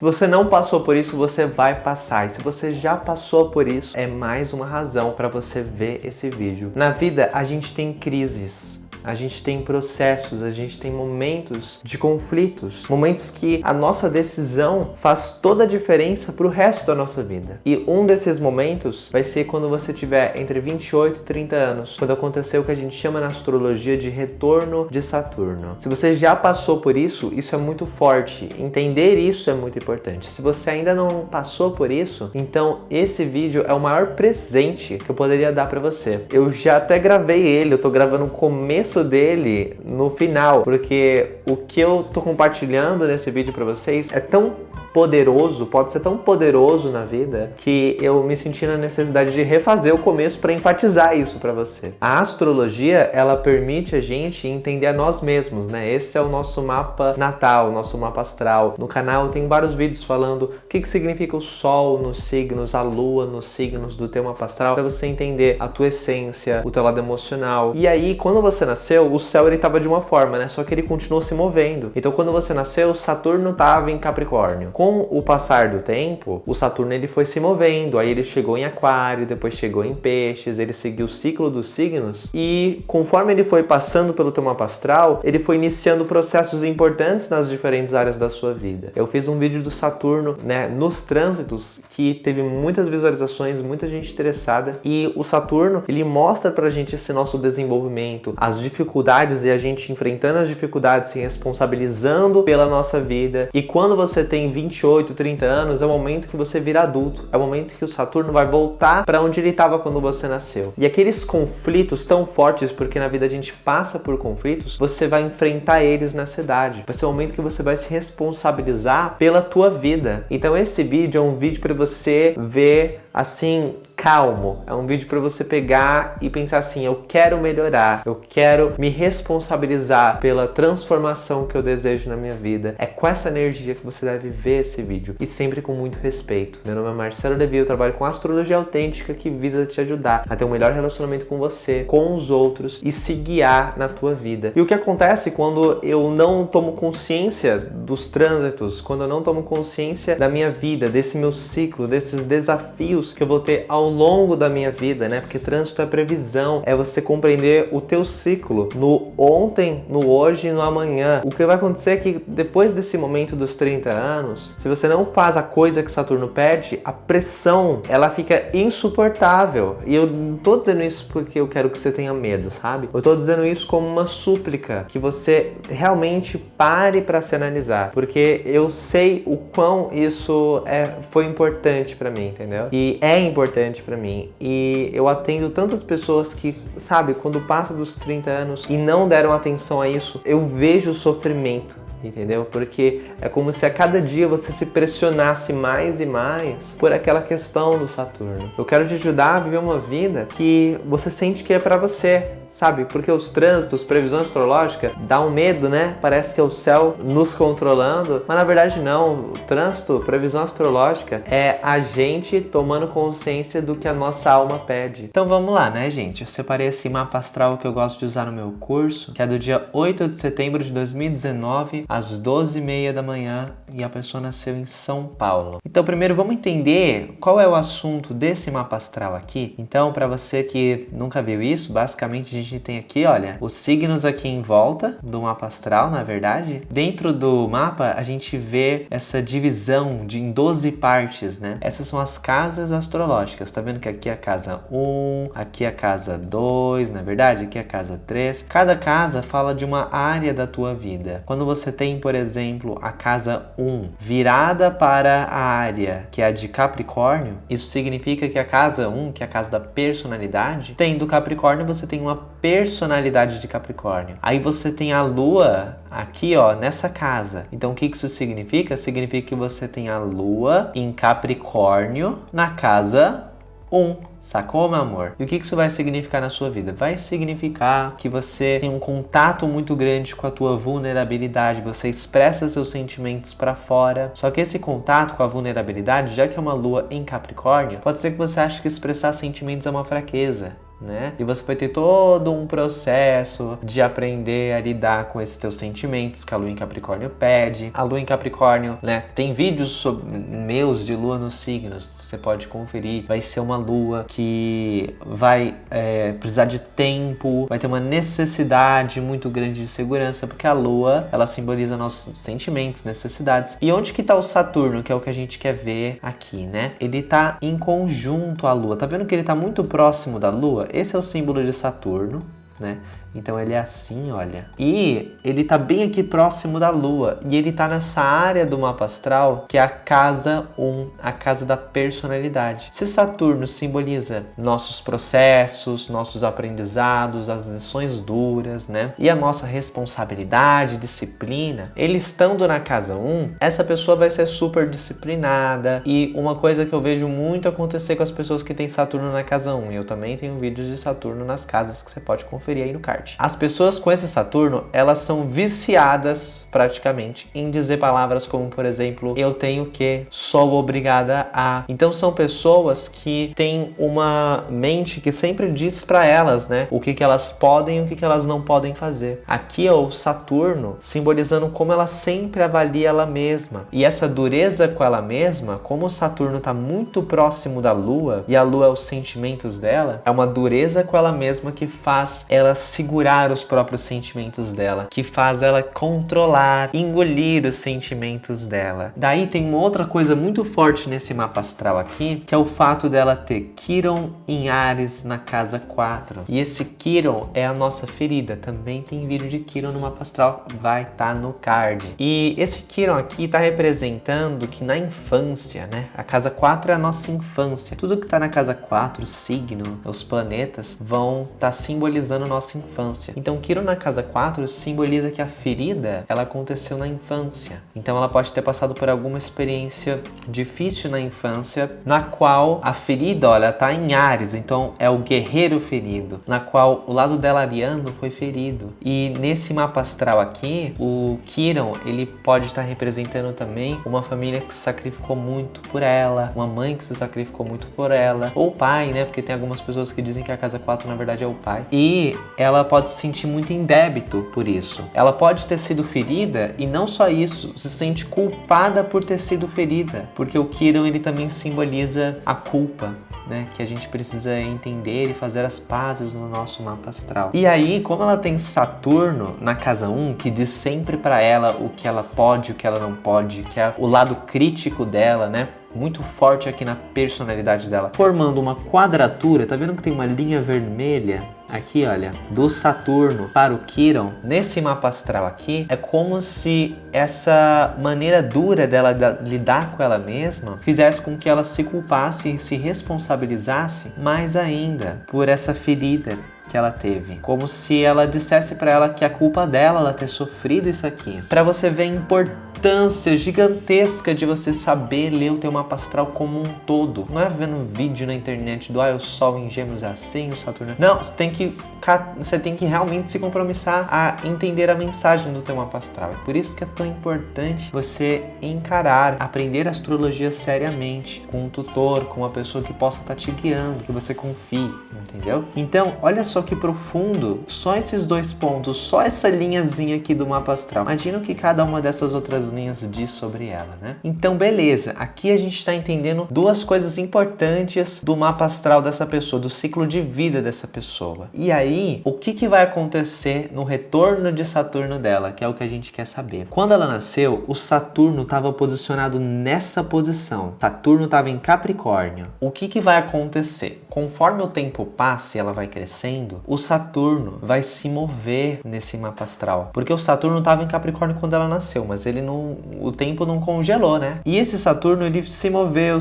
Se você não passou por isso, você vai passar. E se você já passou por isso, é mais uma razão para você ver esse vídeo. Na vida, a gente tem crises. A gente tem processos, a gente tem momentos de conflitos, momentos que a nossa decisão faz toda a diferença para o resto da nossa vida. E um desses momentos vai ser quando você tiver entre 28 e 30 anos, quando acontecer o que a gente chama na astrologia de retorno de Saturno. Se você já passou por isso, isso é muito forte. Entender isso é muito importante. Se você ainda não passou por isso, então esse vídeo é o maior presente que eu poderia dar para você. Eu já até gravei ele, eu tô gravando o começo dele no final, porque o que eu tô compartilhando nesse vídeo para vocês é tão poderoso, pode ser tão poderoso na vida, que eu me senti na necessidade de refazer o começo para enfatizar isso para você. A astrologia, ela permite a gente entender a nós mesmos, né? Esse é o nosso mapa natal, o nosso mapa astral. No canal eu tenho vários vídeos falando o que significa o Sol nos signos, a Lua nos signos do teu mapa astral, para você entender a tua essência, o teu lado emocional. E aí, quando você nasceu, o céu ele tava de uma forma, né? Só que ele continuou se movendo. Então, quando você nasceu, Saturno tava em Capricórnio. Com o passar do tempo, o Saturno ele foi se movendo, aí ele chegou em Aquário, depois chegou em Peixes, ele seguiu o ciclo dos signos e conforme ele foi passando pelo teu mapa astral, ele foi iniciando processos importantes nas diferentes áreas da sua vida. Eu fiz um vídeo do Saturno, né, nos trânsitos, que teve muitas visualizações, muita gente interessada, e o Saturno, ele mostra pra gente esse nosso desenvolvimento, as dificuldades e a gente enfrentando as dificuldades, se responsabilizando pela nossa vida. E quando você tem 28, 30 anos, é o momento que você vira adulto. É o momento que o Saturno vai voltar para onde ele estava quando você nasceu. E aqueles conflitos tão fortes, porque na vida a gente passa por conflitos, você vai enfrentar eles nessa idade. Vai ser o momento que você vai se responsabilizar pela tua vida. Então esse vídeo é um vídeo para você ver assim, calmo. É um vídeo para você pegar e pensar assim, eu quero melhorar, eu quero me responsabilizar pela transformação que eu desejo na minha vida. É com essa energia que você deve ver esse vídeo e sempre com muito respeito. Meu nome é Marcelo Levi, eu trabalho com astrologia autêntica que visa te ajudar a ter um melhor relacionamento com você, com os outros e se guiar na tua vida. E o que acontece quando eu não tomo consciência dos trânsitos, quando eu não tomo consciência da minha vida, desse meu ciclo, desses desafios que eu vou ter ao longo da minha vida, né? Porque trânsito é previsão, é você compreender o teu ciclo no ontem, no hoje e no amanhã. O que vai acontecer é que depois desse momento dos 30 anos, se você não faz a coisa que Saturno pede, a pressão, ela fica insuportável. E eu não tô dizendo isso porque eu quero que você tenha medo, sabe? Eu tô dizendo isso como uma súplica, que você realmente pare para se analisar, porque eu sei o quão isso foi importante para mim, entendeu? E é importante pra mim. E eu atendo tantas pessoas que, sabe, quando passa dos 30 anos e não deram atenção a isso, eu vejo o sofrimento, entendeu? Porque é como se a cada dia você se pressionasse mais e mais por aquela questão do Saturno. Eu quero te ajudar a viver uma vida que você sente que é pra você, sabe? Porque os trânsitos, previsão astrológica, dá um medo, né? Parece que é o céu nos controlando, mas na verdade não. O trânsito, previsão astrológica, é a gente tomando consciência do que a nossa alma pede. Então vamos lá, né, gente? Eu separei esse mapa astral que eu gosto de usar no meu curso, que é do dia 8 de setembro de 2019, às 12h30 da manhã, e a pessoa nasceu em São Paulo. Então primeiro vamos entender qual é o assunto desse mapa astral aqui. Então, para você que nunca viu isso, basicamente a gente tem aqui, olha, os signos aqui em volta do mapa astral, na verdade. Dentro do mapa, a gente vê essa divisão em 12 partes, né? Essas são as casas astrológicas. Tá vendo que aqui é a casa 1, aqui é a casa 2, na verdade? Aqui é a casa 3. Cada casa fala de uma área da tua vida. Quando você tem, por exemplo, a casa 1 virada para a área que é a de Capricórnio, isso significa que a casa 1, que é a casa da personalidade, tendo Capricórnio, você tem uma personalidade de Capricórnio. Aí você tem a Lua aqui, ó, nessa casa. Então o que isso significa? Significa que você tem a Lua em Capricórnio na casa 1. Sacou, meu amor? E o que isso vai significar na sua vida? Vai significar que você tem um contato muito grande com a tua vulnerabilidade, você expressa seus sentimentos para fora. Só que esse contato com a vulnerabilidade, já que é uma lua em Capricórnio, pode ser que você ache que expressar sentimentos é uma fraqueza. né? E você vai ter todo um processo de aprender a lidar com esses teus sentimentos que a Lua em Capricórnio pede. A Lua em Capricórnio, né? Tem vídeos meus de Lua nos signos, você pode conferir. Vai ser uma Lua que vai precisar de tempo, vai ter uma necessidade muito grande de segurança, porque a Lua, ela simboliza nossos sentimentos, necessidades. E onde que tá o Saturno, que é o que a gente quer ver aqui, né? Ele tá em conjunto à Lua. Tá vendo que ele tá muito próximo da Lua? Esse é o símbolo de Saturno, né? Então ele é assim, olha. E ele tá bem aqui próximo da Lua. E ele tá nessa área do mapa astral que é a casa 1, a casa da personalidade. Se Saturno simboliza nossos processos, nossos aprendizados, as lições duras, né? E a nossa responsabilidade, disciplina, ele estando na casa 1, essa pessoa vai ser super disciplinada. E uma coisa que eu vejo muito acontecer com as pessoas que têm Saturno na casa 1, eu também tenho vídeos de Saturno nas casas que você pode conferir aí no card. As pessoas com esse Saturno, elas são viciadas praticamente em dizer palavras como, por exemplo, eu tenho que, sou obrigada a. Então são pessoas que têm uma mente que sempre diz para elas, né, o que elas podem e o que elas não podem fazer. Aqui é o Saturno simbolizando como ela sempre avalia ela mesma. E essa dureza com ela mesma, como o Saturno está muito próximo da Lua e a Lua é os sentimentos dela, é uma dureza com ela mesma que faz ela segurar os próprios sentimentos dela, que faz ela controlar, engolir os sentimentos dela. Daí tem uma outra coisa muito forte nesse mapa astral aqui, que é o fato dela ter Quiron em Áries na casa 4. E esse Quiron é a nossa ferida. Também tem vídeo de Quiron no mapa astral, vai estar no card. E esse Quiron aqui está representando que na infância, né? A casa 4 é a nossa infância. Tudo que está na casa 4, o signo, os planetas, vão estar simbolizando nossa infância. Então, Quiron na casa 4 simboliza que a ferida, ela aconteceu na infância. Então, ela pode ter passado por alguma experiência difícil na infância, na qual a ferida, olha, tá em Áries, então é o guerreiro ferido, na qual o lado dela ariano foi ferido. E nesse mapa astral aqui, o Quiron, ele pode estar representando também uma família que se sacrificou muito por ela, uma mãe que se sacrificou muito por ela, ou o pai, né? Porque tem algumas pessoas que dizem que a casa 4 na verdade é o pai. E ela pode se sentir muito em débito por isso. Ela pode ter sido ferida e não só isso, se sente culpada por ter sido ferida, porque o Quiron, ele também simboliza a culpa, né, que a gente precisa entender e fazer as pazes no nosso mapa astral. E aí, como ela tem Saturno na casa 1, que diz sempre para ela o que ela pode, o que ela não pode, que é o lado crítico dela, né, muito forte aqui na personalidade dela, formando uma quadratura. Tá vendo que tem uma linha vermelha aqui, olha, do Saturno para o Quiron? Nesse mapa astral aqui, é como se essa maneira dura dela lidar com ela mesma fizesse com que ela se culpasse e se responsabilizasse mais ainda por essa ferida que ela teve, como se ela dissesse para ela que a culpa dela ela ter sofrido isso aqui. Para você ver a importância gigantesca de você saber ler o teu mapa astral como um todo. Não é vendo um vídeo na internet do o Sol em Gêmeos é assim, o Saturno. Não, você tem que realmente se compromissar a entender a mensagem do teu mapa astral. É por isso que é tão importante você encarar, aprender astrologia seriamente, com um tutor, com uma pessoa que possa estar te guiando, que você confie, entendeu? Então, olha só que profundo, só esses dois pontos, só essa linhazinha aqui do mapa astral. Imagina o que cada uma dessas outras linhas diz sobre ela, né? Então, beleza, aqui a gente está entendendo duas coisas importantes do mapa astral dessa pessoa, do ciclo de vida dessa pessoa. E aí, o que vai acontecer no retorno de Saturno dela, que é o que a gente quer saber. Quando ela nasceu, o Saturno estava posicionado nessa posição. Saturno estava em Capricórnio. O que vai acontecer? Conforme o tempo passa e ela vai crescendo, o Saturno vai se mover nesse mapa astral. Porque o Saturno estava em Capricórnio quando ela nasceu, mas o tempo não congelou, né? E esse Saturno, ele se moveu.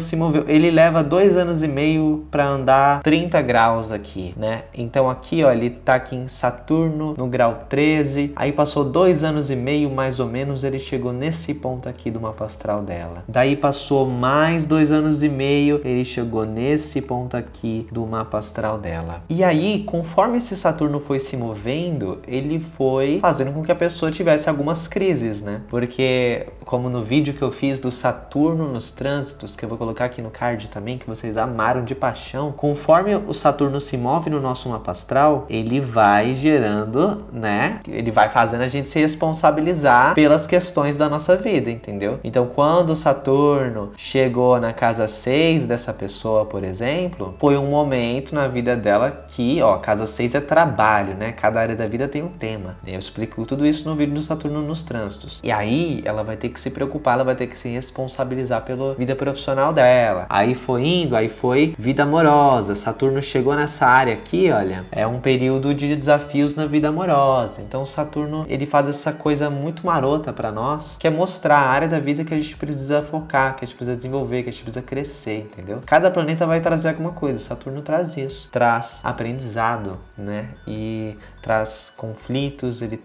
Ele leva 2 anos e meio para andar 30 graus aqui, né? Então aqui, ó, ele tá aqui em Saturno, no grau 13. Aí passou 2 anos e meio, mais ou menos, ele chegou nesse ponto aqui do mapa astral dela. Daí passou mais 2 anos e meio, ele chegou nesse ponto aqui do mapa astral dela. E aí, conforme conforme esse Saturno foi se movendo, ele foi fazendo com que a pessoa tivesse algumas crises, né? Porque, como no vídeo que eu fiz do Saturno nos trânsitos, que eu vou colocar aqui no card também, que vocês amaram de paixão, conforme o Saturno se move no nosso mapa astral, ele vai gerando, né? Ele vai fazendo a gente se responsabilizar pelas questões da nossa vida, entendeu? Então, quando o Saturno chegou na casa 6 dessa pessoa, por exemplo, foi um momento na vida dela que, ó, casa 6 é trabalho, né? Cada área da vida tem um tema. Eu explico tudo isso no vídeo do Saturno nos trânsitos. E aí, ela vai ter que se preocupar, ela vai ter que se responsabilizar pela vida profissional dela. Aí foi indo, aí foi vida amorosa. Saturno chegou nessa área aqui, olha, é um período de desafios na vida amorosa. Então, o Saturno, ele faz essa coisa muito marota pra nós, que é mostrar a área da vida que a gente precisa focar, que a gente precisa desenvolver, que a gente precisa crescer, entendeu? Cada planeta vai trazer alguma coisa. Saturno traz isso, traz aprendizado, né? E traz conflitos, ele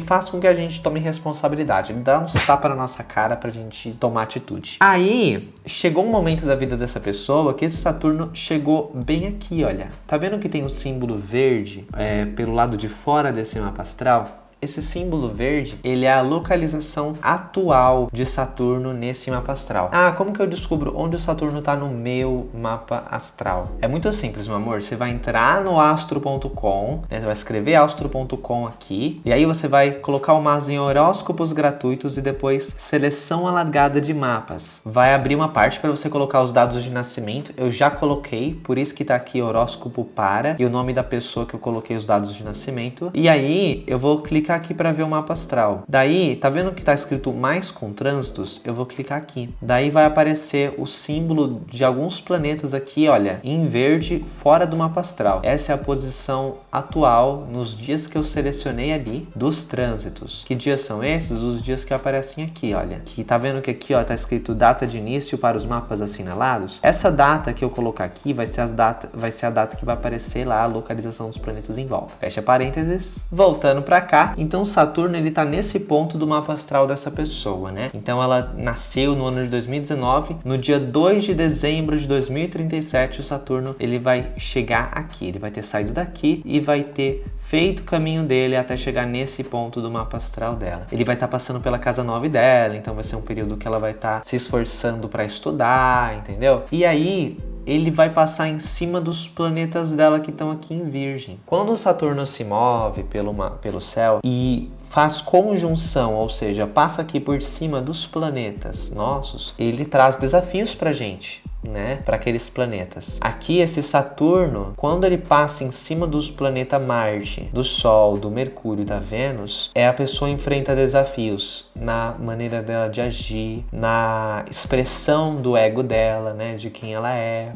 faz com que a gente tome responsabilidade, ele dá um tapa na nossa cara pra gente tomar atitude. Aí, chegou um momento da vida dessa pessoa que esse Saturno chegou bem aqui, olha. Tá vendo que tem o símbolo verde pelo lado de fora desse mapa astral? Esse símbolo verde, ele é a localização atual de Saturno nesse mapa astral. Ah, como que eu descubro onde o Saturno está no meu mapa astral? É muito simples, meu amor. Você vai entrar no astro.com, né? Você vai escrever astro.com aqui, e aí você vai colocar o mouse em horóscopos gratuitos e depois seleção alargada de mapas. Vai abrir uma parte para você colocar os dados de nascimento. Eu já coloquei, por isso que tá aqui horóscopo para, e o nome da pessoa que eu coloquei os dados de nascimento. E aí, eu vou clicar aqui para ver o mapa astral. Daí, tá vendo que tá escrito mais com trânsitos? Eu vou clicar aqui. Daí vai aparecer o símbolo de alguns planetas aqui, olha, em verde, fora do mapa astral. Essa é a posição atual nos dias que eu selecionei ali dos trânsitos. Que dias são esses? Os dias que aparecem aqui, olha. Que tá vendo que aqui, ó, tá escrito data de início para os mapas assinalados? Essa data que eu colocar aqui vai ser a data que vai aparecer lá a localização dos planetas em volta. Fecha parênteses. Voltando para cá, então Saturno, ele tá nesse ponto do mapa astral dessa pessoa, né? Então ela nasceu no ano de 2019, no dia 2 de dezembro de 2037, o Saturno, ele vai chegar aqui, ele vai ter saído daqui e vai ter feito o caminho dele até chegar nesse ponto do mapa astral dela. Ele vai estar passando pela casa 9 dela, então vai ser um período que ela vai estar se esforçando para estudar, entendeu? E aí, ele vai passar em cima dos planetas dela que estão aqui em Virgem. Quando o Saturno se move pelo céu e faz conjunção, ou seja, passa aqui por cima dos planetas nossos, ele traz desafios pra gente, né, para aqueles planetas. Aqui esse Saturno, quando ele passa em cima dos planetas Marte, do Sol, do Mercúrio e da Vênus, a pessoa enfrenta desafios na maneira dela de agir, na expressão do ego dela, né, de quem ela é,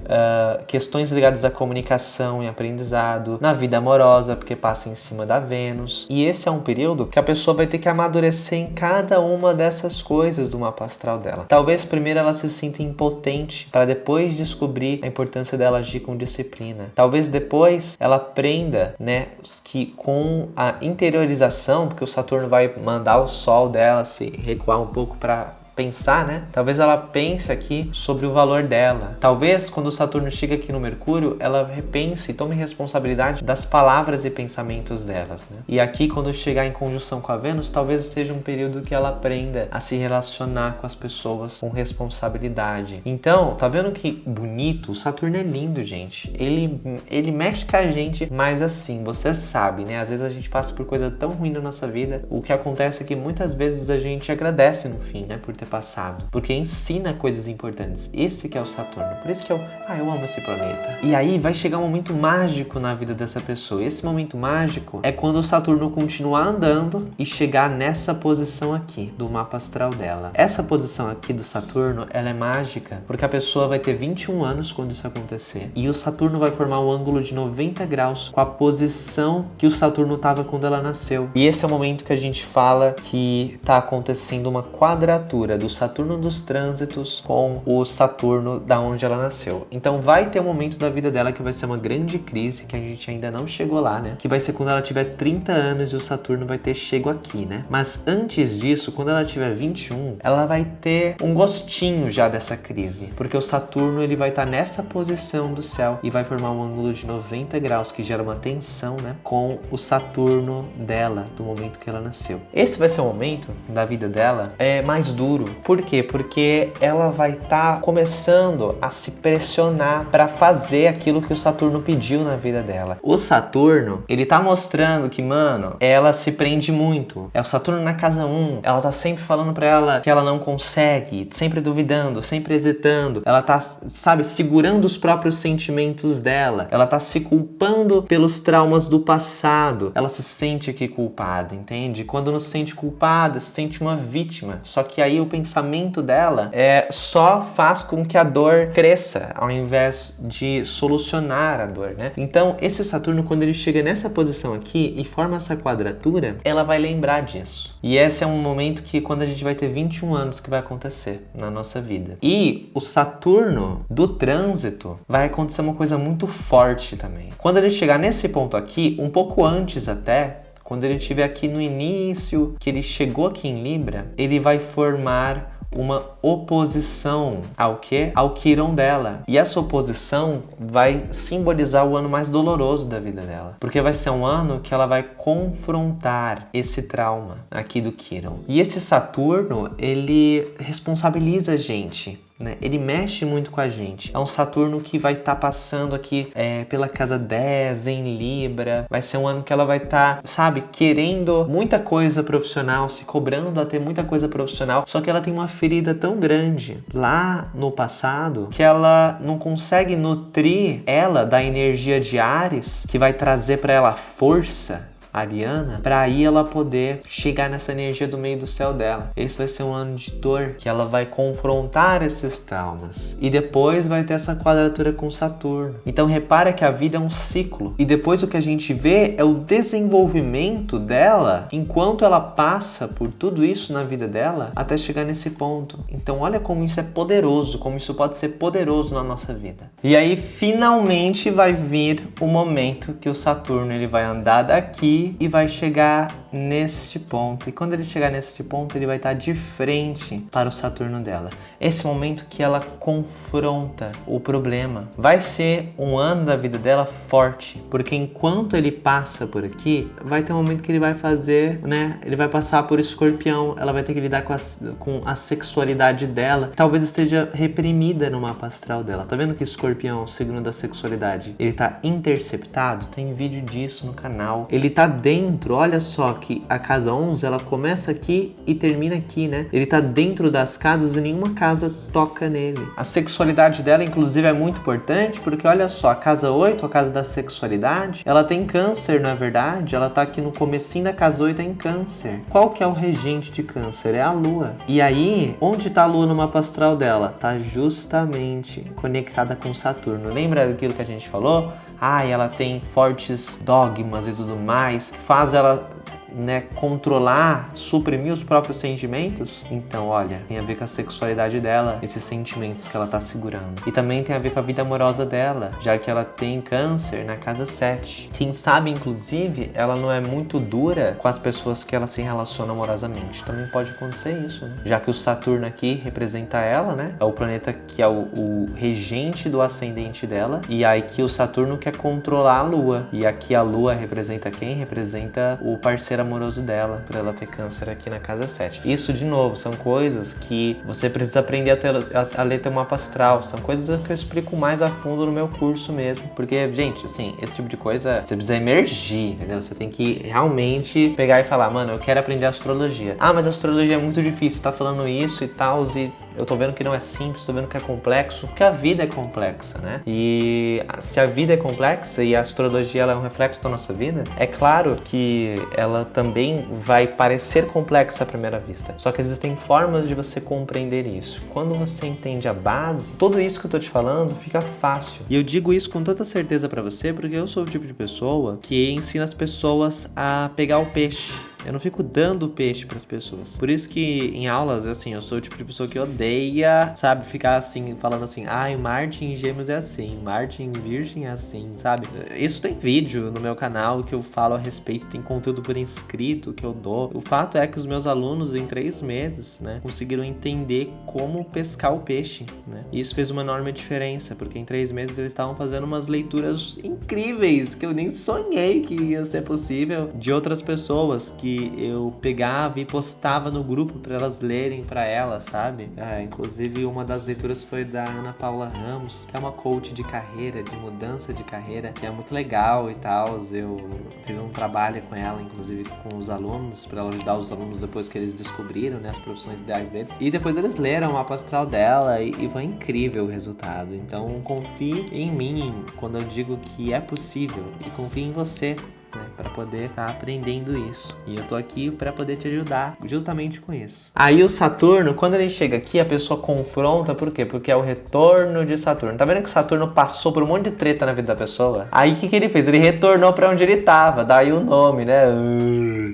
questões ligadas à comunicação e aprendizado, na vida amorosa, porque passa em cima da Vênus. E esse é um período que a pessoa vai ter que amadurecer em cada uma dessas coisas do mapa astral dela. Talvez primeiro ela se sinta impotente para depois descobrir a importância dela agir com disciplina. Talvez depois ela aprenda, né, que com a interiorização, porque o Saturno vai mandar o Sol dela se recuar um pouco para pensar, né? Talvez ela pense aqui sobre o valor dela. Talvez quando o Saturno chega aqui no Mercúrio, ela repense e tome responsabilidade das palavras e pensamentos delas, né? E aqui, quando chegar em conjunção com a Vênus, talvez seja um período que ela aprenda a se relacionar com as pessoas com responsabilidade. Então, tá vendo que bonito? O Saturno é lindo, gente. Ele mexe com a gente, mas assim, você sabe, né? Às vezes a gente passa por coisa tão ruim na nossa vida. O que acontece é que muitas vezes a gente agradece no fim, né? Por ter passado, porque ensina coisas importantes. Esse que é o Saturno. Por isso que eu amo esse planeta. E aí vai chegar um momento mágico na vida dessa pessoa. Esse momento mágico é quando o Saturno continuar andando e chegar nessa posição aqui do mapa astral dela. Essa posição aqui do Saturno, ela é mágica porque a pessoa vai ter 21 anos quando isso acontecer. E o Saturno vai formar um ângulo de 90 graus com a posição que o Saturno estava quando ela nasceu. E esse é o momento que a gente fala que está acontecendo uma quadratura do Saturno dos trânsitos com o Saturno da onde ela nasceu. Então vai ter um momento da vida dela que vai ser uma grande crise, que a gente ainda não chegou lá, né? Que vai ser quando ela tiver 30 anos e o Saturno vai ter chego aqui, né? Mas antes disso, quando ela tiver 21, ela vai ter um gostinho já dessa crise, porque o Saturno ele vai estar nessa posição do céu e vai formar um ângulo de 90 graus que gera uma tensão, né? Com o Saturno dela, do momento que ela nasceu. Esse vai ser o momento da vida dela mais duro. Por quê? Porque ela vai estar começando a se pressionar para fazer aquilo que o Saturno pediu na vida dela. O Saturno, ele tá mostrando que, mano, ela se prende muito. É o Saturno na casa 1. Ela tá sempre falando pra ela que ela não consegue, sempre duvidando, sempre hesitando. Ela tá, sabe, segurando os próprios sentimentos dela. Ela tá se culpando pelos traumas do passado. Ela se sente aqui culpada, entende? Quando não se sente culpada, se sente uma vítima. Só que aí o pensamento dela só faz com que a dor cresça, ao invés de solucionar a dor, né? Então, esse Saturno, quando ele chega nessa posição aqui e forma essa quadratura, ela vai lembrar disso. E esse é um momento que quando a gente vai ter 21 anos que vai acontecer na nossa vida. E o Saturno do trânsito vai acontecer uma coisa muito forte também. Quando ele chegar nesse ponto aqui, um pouco antes até, quando ele estiver aqui no início, que ele chegou aqui em Libra, ele vai formar uma oposição ao quê? Ao Quirón dela. E essa oposição vai simbolizar o ano mais doloroso da vida dela. Porque vai ser um ano que ela vai confrontar esse trauma aqui do Quirón. E esse Saturno, ele responsabiliza a gente, né? Ele mexe muito com a gente. É um Saturno que vai estar passando aqui pela casa 10 em Libra. Vai ser um ano que ela vai estar, sabe, querendo muita coisa profissional, se cobrando a ter muita coisa profissional. Só que ela tem uma ferida tão grande lá no passado que ela não consegue nutrir ela da energia de Áries, que vai trazer para ela força ariana, para aí ela poder chegar nessa energia do meio do céu dela. Esse vai ser um ano de dor, que ela vai confrontar esses traumas. E depois vai ter essa quadratura com Saturno. Então repara que a vida é um ciclo. E depois o que a gente vê é o desenvolvimento dela enquanto ela passa por tudo isso na vida dela até chegar nesse ponto. Então olha como isso é poderoso, como isso pode ser poderoso na nossa vida. E aí finalmente vai vir o momento que o Saturno ele vai andar daqui e vai chegar neste ponto. E quando ele chegar neste ponto, ele vai estar de frente para o Saturno dela. Esse momento que ela confronta o problema. Vai ser um ano da vida dela forte, porque enquanto ele passa por aqui, vai ter um momento que ele vai fazer, né? Ele vai passar por Escorpião, ela vai ter que lidar com a sexualidade dela. Talvez esteja reprimida no mapa astral dela. Tá vendo que Escorpião, signo da sexualidade, ele tá interceptado? Tem vídeo disso no canal. Ele tá dentro, olha só que a casa 11, ela começa aqui e termina aqui, né? Ele tá dentro das casas e nenhuma casa toca nele. A sexualidade dela, inclusive, é muito importante, porque olha só, a casa 8, a casa da sexualidade, ela tem Câncer, na verdade, ela tá aqui no comecinho da casa 8 em Câncer. Qual que é o regente de Câncer? É a Lua. E aí, onde tá a Lua no mapa astral dela? Tá justamente conectada com Saturno. Lembra daquilo que a gente falou? Ela tem fortes dogmas e tudo mais, que faz ela, né, controlar, suprimir os próprios sentimentos. Então, olha, tem a ver com a sexualidade dela, esses sentimentos que ela tá segurando. E também tem a ver com a vida amorosa dela, já que ela tem Câncer na casa 7. Quem sabe, inclusive, ela não é muito dura com as pessoas que ela se relaciona amorosamente. Também pode acontecer isso, né? Já que o Saturno aqui representa ela, né? É o planeta que é o regente do ascendente dela. E aí que o Saturno quer controlar a Lua. E aqui a Lua representa quem? Representa o parceiro amoroso dela, por ela ter Câncer aqui na casa 7. Isso, de novo, são coisas que você precisa aprender a ler teu mapa astral. São coisas que eu explico mais a fundo no meu curso mesmo. Porque, gente, assim, esse tipo de coisa você precisa emergir, entendeu? Você tem que realmente pegar e falar, mano, eu quero aprender astrologia. Mas a astrologia é muito difícil, você tá falando isso e tal, e eu tô vendo que não é simples, tô vendo que é complexo, porque a vida é complexa, né? E se a vida é complexa e a astrologia ela é um reflexo da nossa vida, é claro que ela também vai parecer complexa à primeira vista. Só que existem formas de você compreender isso. Quando você entende a base, tudo isso que eu tô te falando fica fácil. E eu digo isso com tanta certeza pra você, porque eu sou o tipo de pessoa que ensina as pessoas a pegar o peixe. Eu não fico dando peixe pras pessoas. Por isso que em aulas, assim, eu sou o tipo de pessoa que odeia, sabe, ficar assim, falando assim, ai, Marte em Gêmeos é assim, Marte em Virgem é assim, sabe? Isso tem vídeo no meu canal que eu falo a respeito, tem conteúdo por inscrito que eu dou. O fato é que os meus alunos, em 3 meses, né, conseguiram entender como pescar o peixe, né? E isso fez uma enorme diferença, porque em 3 meses eles estavam fazendo umas leituras incríveis, que eu nem sonhei que ia ser possível, de outras pessoas que eu pegava e postava no grupo para elas lerem para elas, sabe? Inclusive uma das leituras foi da Ana Paula Ramos, que é uma coach de carreira, de mudança de carreira, que é muito legal e tal. Eu fiz um trabalho com ela, inclusive com os alunos, para ela ajudar os alunos depois que eles descobriram, né, as profissões ideais deles. E depois eles leram o mapa astral dela e foi incrível o resultado. Então confie em mim quando eu digo que é possível e confie em você, né, para poder estar aprendendo isso. E eu tô aqui para poder te ajudar justamente com isso. Aí o Saturno, quando ele chega aqui, a pessoa confronta, por quê? Porque é o retorno de Saturno. Tá vendo que Saturno passou por um monte de treta na vida da pessoa? Aí o que ele fez? Ele retornou para onde ele tava, daí o nome, né?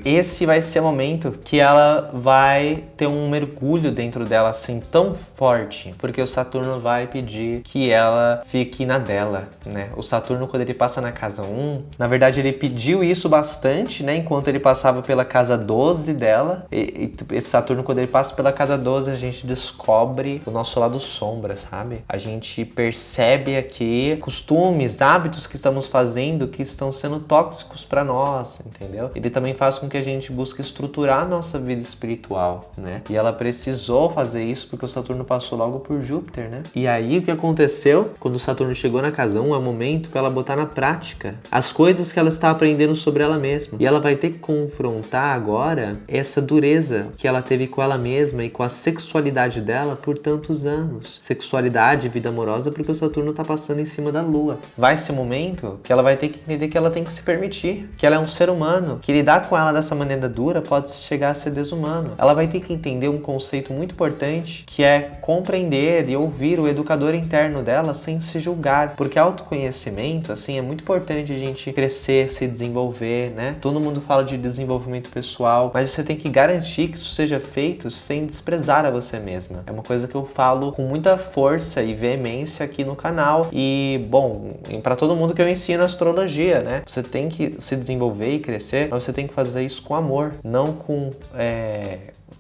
Esse vai ser o momento que ela vai ter um mergulho dentro dela assim tão forte, porque o Saturno vai pedir que ela fique na dela, né? O Saturno, quando ele passa na casa 1, na verdade ele pediu isso bastante, né? Enquanto ele passava pela casa 12 dela. E esse Saturno, quando ele passa pela casa 12, a gente descobre o nosso lado sombra, sabe? A gente percebe aqui costumes, hábitos que estamos fazendo que estão sendo tóxicos para nós, entendeu? Ele também faz com que a gente busque estruturar a nossa vida espiritual, né? E ela precisou fazer isso porque o Saturno passou logo por Júpiter, né? E aí o que aconteceu? Quando o Saturno chegou na casa 1, é o momento para ela botar na prática as coisas que ela está aprendendo sobre ela mesma. E ela vai ter que confrontar agora essa dureza que ela teve com ela mesma e com a sexualidade dela por tantos anos. Sexualidade e vida amorosa, porque o Saturno tá passando em cima da Lua. Vai ser momento que ela vai ter que entender que ela tem que se permitir, que ela é um ser humano, que lidar com ela dessa maneira dura pode chegar a ser desumano. Ela vai ter que entender um conceito muito importante, que é compreender e ouvir o educador interno dela sem se julgar, porque autoconhecimento, assim, é muito importante a gente crescer, se desenvolver, né? Todo mundo fala de desenvolvimento pessoal, mas você tem que garantir que isso seja feito sem desprezar a você mesma. É uma coisa que eu falo com muita força e veemência aqui no canal e, bom, para todo mundo que eu ensino astrologia, né? Você tem que se desenvolver e crescer, mas você tem que fazer isso com amor, não com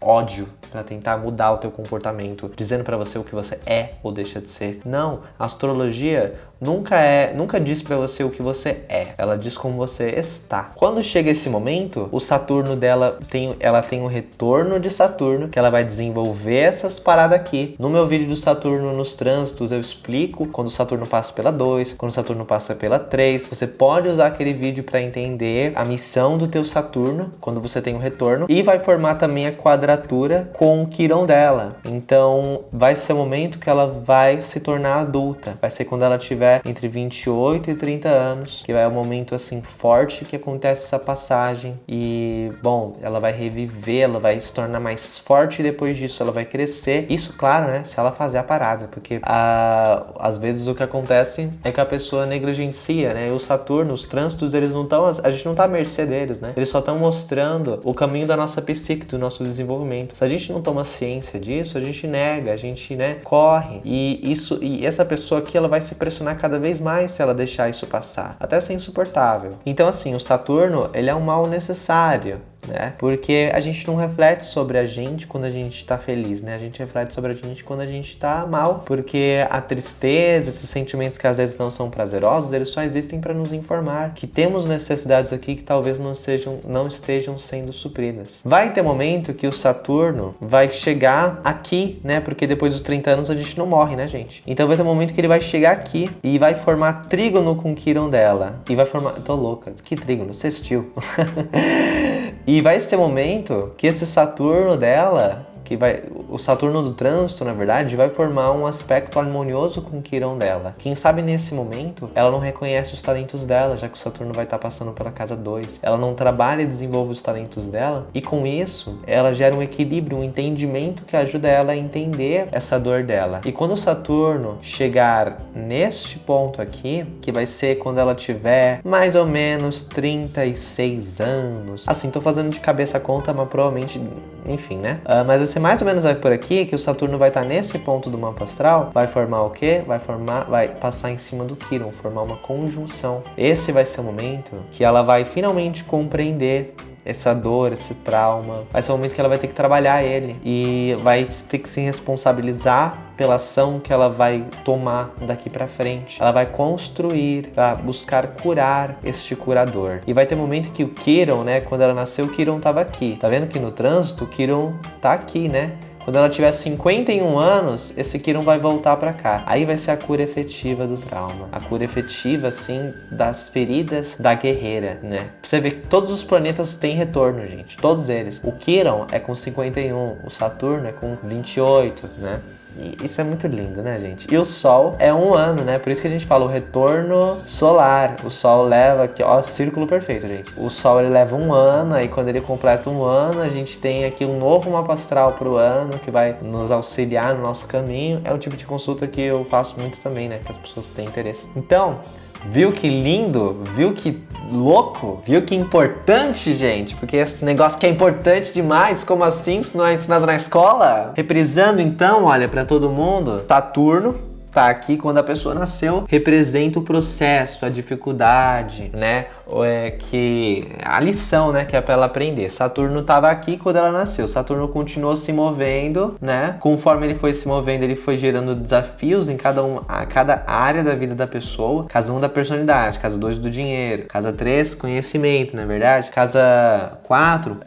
ódio, para tentar mudar o teu comportamento, dizendo para você o que você é ou deixa de ser. Não, a astrologia nunca diz para você o que você é, ela diz como você está. Quando chega esse momento, o Saturno dela ela tem um retorno de Saturno, que ela vai desenvolver essas paradas aqui. No meu vídeo do Saturno nos trânsitos eu explico quando o Saturno passa pela 2, quando o Saturno passa pela 3. Você pode usar aquele vídeo para entender a missão do teu Saturno quando você tem um retorno, e vai formar também a quadratura com o Quirón dela. Então vai ser o momento que ela vai se tornar adulta, vai ser quando ela tiver entre 28 e 30 anos, que é o momento assim forte que acontece essa passagem. E bom, ela vai reviver, ela vai se tornar mais forte, e depois disso ela vai crescer. Isso, claro, né, se ela fazer a parada, porque às vezes o que acontece é que a pessoa negligencia, né? O Saturno, os trânsitos, eles não estão, a gente não tá à mercê deles, né? Eles só estão mostrando o caminho da nossa psique, do nosso desenvolvimento. Se a gente não toma ciência disso, a gente nega, a gente, né, corre. E essa pessoa aqui, ela vai se pressionar cada vez mais se ela deixar isso passar, até ser insuportável. Então, assim, o Saturno, ele é um mal necessário, né? Porque a gente não reflete sobre a gente quando a gente tá feliz, né? A gente reflete sobre a gente quando a gente tá mal, porque a tristeza, esses sentimentos que às vezes não são prazerosos, eles só existem para nos informar que temos necessidades aqui que talvez não estejam sendo supridas. Vai ter momento que o Saturno vai chegar aqui, né? Porque depois dos 30 anos a gente não morre, né, gente? Então vai ter um momento que ele vai chegar aqui e vai formar trígono com o Quirón dela. E vai formar... Tô louca. Que trígono? Sextil. E vai ser momento que esse Saturno dela que vai... O Saturno do trânsito, na verdade, vai formar um aspecto harmonioso com o Quirón dela. Quem sabe nesse momento, ela não reconhece os talentos dela, já que o Saturno vai estar passando pela casa 2. Ela não trabalha e desenvolve os talentos dela, e com isso, ela gera um equilíbrio, um entendimento que ajuda ela a entender essa dor dela. E quando o Saturno chegar neste ponto aqui, que vai ser quando ela tiver mais ou menos 36 anos. Assim, tô fazendo de cabeça a conta, mas provavelmente, enfim, né? Mas vai ser mais ou menos por aqui que o Saturno vai estar nesse ponto do mapa astral. Vai formar o quê? Vai passar em cima do Quirón, formar uma conjunção. Esse vai ser o momento que ela vai finalmente compreender essa dor, esse trauma. Vai ser o momento que ela vai ter que trabalhar ele e vai ter que se responsabilizar pela ação que ela vai tomar daqui pra frente. Ela vai construir para buscar curar este curador. E vai ter momento que o Quirón, né, quando ela nasceu, o Quirón tava aqui. Tá vendo que no trânsito o Quirón tá aqui, né? Quando ela tiver 51 anos, esse Quirón vai voltar pra cá. Aí vai ser a cura efetiva do trauma. A cura efetiva, assim, das feridas da guerreira, né? Pra você ver que todos os planetas têm retorno, gente. Todos eles. O Quirón é com 51, o Saturno é com 28, né? E isso é muito lindo, né, gente? E o Sol é um ano, né? Por isso que a gente fala o retorno solar. O Sol leva aqui, ó, círculo perfeito, gente. O Sol, ele leva um ano, aí quando ele completa um ano, a gente tem aqui um novo mapa astral pro ano, que vai nos auxiliar no nosso caminho. É um tipo de consulta que eu faço muito também, né? Que as pessoas têm interesse. Então, viu que lindo? Viu que louco? Viu que importante, gente? Porque esse negócio que é importante demais, como assim? Isso não é ensinado na escola? Reprisando então, olha, pra todo mundo, Saturno tá aqui quando a pessoa nasceu, representa o processo, a dificuldade, né? Que a lição, né, que é para ela aprender. Saturno estava aqui quando ela nasceu. Saturno continuou se movendo, né? Conforme ele foi se movendo, ele foi gerando desafios em cada área da vida da pessoa. Casa 1 da personalidade, casa 2 do dinheiro, casa 3 conhecimento, não é verdade? Casa 4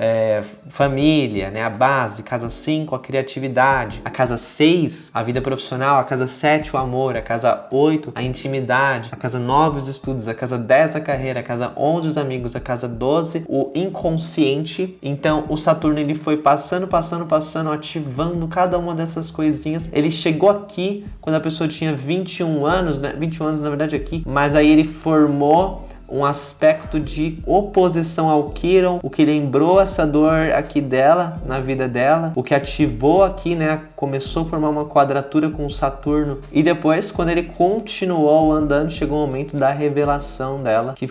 família, né, a base. Casa 5 a criatividade, a casa 6 a vida profissional, a casa 7 o amor, a casa 8 a intimidade, a casa 9 os estudos, a casa 10 a carreira, a casa 11 os amigos, a casa 12 o inconsciente. Então o Saturno, ele foi passando, ativando cada uma dessas coisinhas. Ele chegou aqui quando a pessoa tinha 21 anos, né? 21 anos na verdade aqui, mas aí ele formou um aspecto de oposição ao Quirón, o que lembrou essa dor aqui dela, na vida dela, o que ativou aqui, né, começou a formar uma quadratura com o Saturno, e depois, quando ele continuou andando, chegou o momento da revelação dela, que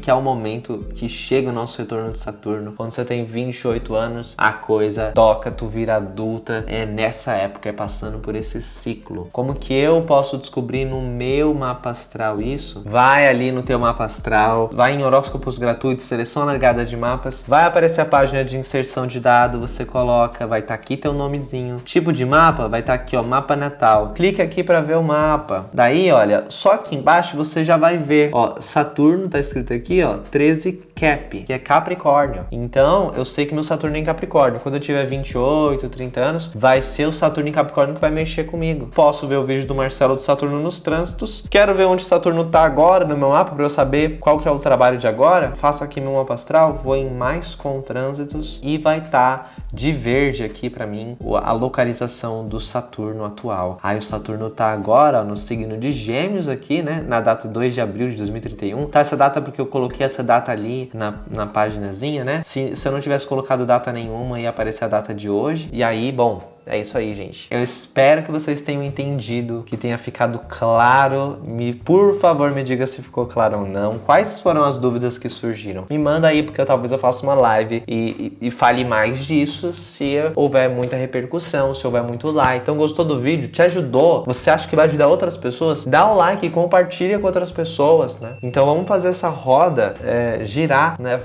é o momento que chega o nosso retorno de Saturno. Quando você tem 28 anos, a coisa toca, tu vira adulta, nessa época, passando por esse ciclo. Como que eu posso descobrir no meu mapa astral isso? Vai ali no teu mapa astral, vai em horóscopos gratuitos, seleção largada de mapas, vai aparecer a página de inserção de dado, você coloca, vai estar aqui teu nomezinho, tipo de mapa, vai estar aqui, ó, mapa natal, clica aqui para ver o mapa, daí, olha, só aqui embaixo você já vai ver, ó, Saturno, tá escrito aqui, ó, 13 Cap, que é Capricórnio, então eu sei que meu Saturno é em Capricórnio, quando eu tiver 28, 30 anos, vai ser o Saturno em Capricórnio que vai mexer comigo. Posso ver o vídeo do Marcelo do Saturno nos trânsitos, quero ver onde Saturno tá agora no meu mapa, para eu saber qual que é o trabalho de agora, faço aqui meu mapa astral, vou em mais com trânsitos e vai estar de verde aqui para mim a localização do Saturno atual. Aí o Saturno tá agora, ó, no signo de Gêmeos aqui, né, na data 2 de abril de 2031. Tá essa data porque eu coloquei essa data ali na paginazinha, né? Se eu não tivesse colocado data nenhuma, ia aparecer a data de hoje. E aí, bom, é isso aí, gente. Eu espero que vocês tenham entendido, que tenha ficado claro. Por favor, me diga se ficou claro ou não. Quais foram as dúvidas que surgiram? Me manda aí, porque talvez eu faça uma live e fale mais disso se houver muita repercussão, se houver muito like. Então, gostou do vídeo? Te ajudou? Você acha que vai ajudar outras pessoas? Dá o like e compartilha com outras pessoas, né? Então, vamos fazer essa roda girar, né?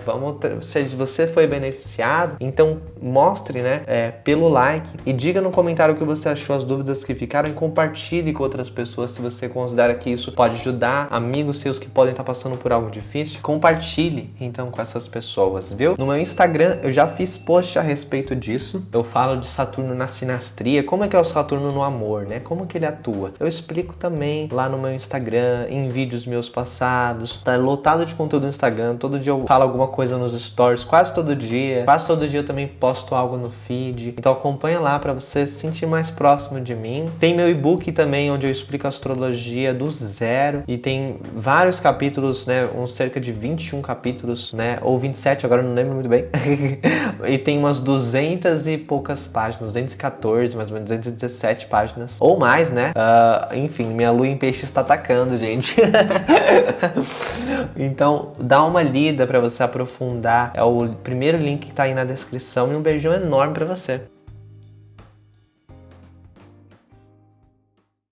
Se você foi beneficiado, então mostre, né? Pelo like e diga diga no comentário o que você achou, as dúvidas que ficaram, e compartilhe com outras pessoas se você considera que isso pode ajudar amigos seus que podem estar passando por algo difícil. Compartilhe então com essas pessoas, viu? No meu Instagram eu já fiz post a respeito disso. Eu falo de Saturno na sinastria, como é que é o Saturno no amor, né? Como que ele atua? Eu explico também lá no meu Instagram, em vídeos meus passados. Tá lotado de conteúdo no Instagram. Todo dia eu falo alguma coisa nos stories, quase todo dia. Quase todo dia eu também posto algo no feed. Então acompanha lá para você se sentir mais próximo de mim. Tem meu e-book também, onde eu explico a astrologia do zero. E tem vários capítulos, né? Uns cerca de 21 capítulos, né? Ou 27, agora eu não lembro muito bem. E tem umas 200 e poucas páginas, 214, mais ou menos 217 páginas. Ou mais, né? Enfim, minha lua em peixe está atacando, gente. Então, dá uma lida para você aprofundar. É o primeiro link que tá aí na descrição. E um beijão enorme para você.